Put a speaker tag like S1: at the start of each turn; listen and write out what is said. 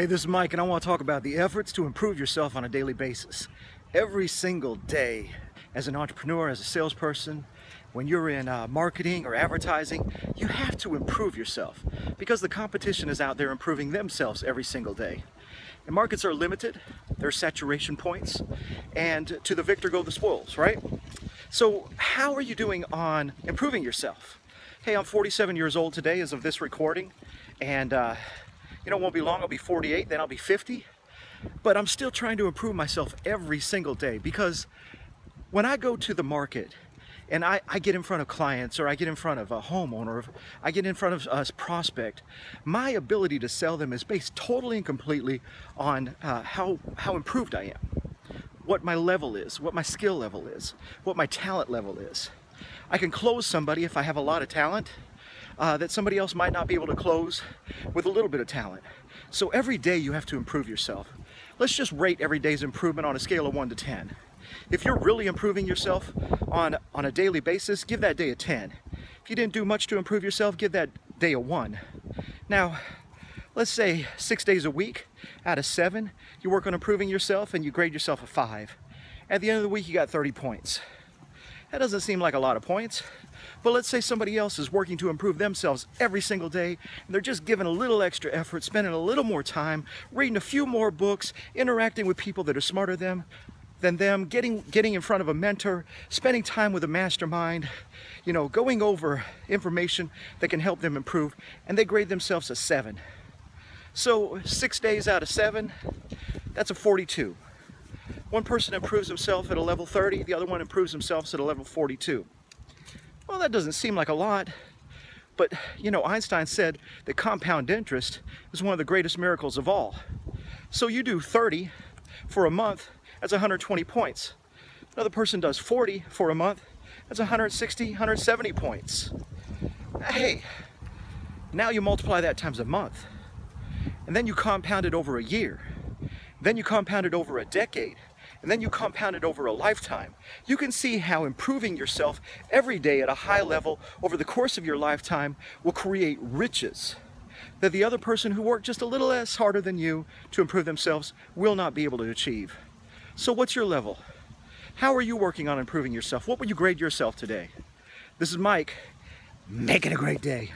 S1: Hey, this is Mike, and I want to talk about the efforts to improve yourself on a daily basis. Every single day, as an entrepreneur, as a salesperson, when you're in marketing or advertising, you have to improve yourself because the competition is out there improving themselves every single day. And markets are limited, there are saturation points, and to the victor go the spoils, right? So how are you doing on improving yourself? Hey, I'm 47 years old today as of this recording, and it won't be long, I'll be 48, then I'll be 50. But I'm still trying to improve myself every single day because when I go to the market and I get in front of clients, or I get in front of a homeowner, or I get in front of a prospect, my ability to sell them is based totally and completely on how improved I am, what my level is, what my skill level is, what my talent level is. I can close somebody if I have a lot of talent that somebody else might not be able to close with a little bit of talent. So every day you have to improve yourself. Let's just rate every day's improvement on a scale of 1 to 10. If you're really improving yourself on a daily basis, give that day a 10. If you didn't do much to improve yourself, give that day a 1. Now, let's say 6 days a week out of 7, you work on improving yourself and you grade yourself a 5. At the end of the week, you got 30 points. That doesn't seem like a lot of points, but let's say somebody else is working to improve themselves every single day, and they're just giving a little extra effort, spending a little more time, reading a few more books, interacting with people that are smarter than them, getting in front of a mentor, spending time with a mastermind, going over information that can help them improve, and they grade themselves a 7. So 6 days out of 7, that's a 42. One person improves himself at a level 30, the other one improves themselves at a level 42. Well, that doesn't seem like a lot, but Einstein said that compound interest is one of the greatest miracles of all. So you do 30 for a month, that's 120 points. Another person does 40 for a month, that's 160, 170 points. Hey, now you multiply that times a month, and then you compound it over a year, then you compound it over a decade, and then you compound it over a lifetime. You can see how improving yourself every day at a high level over the course of your lifetime will create riches that the other person who worked just a little less harder than you to improve themselves will not be able to achieve. So what's your level? How are you working on improving yourself? What would you grade yourself today? This is Mike. Make it a great day.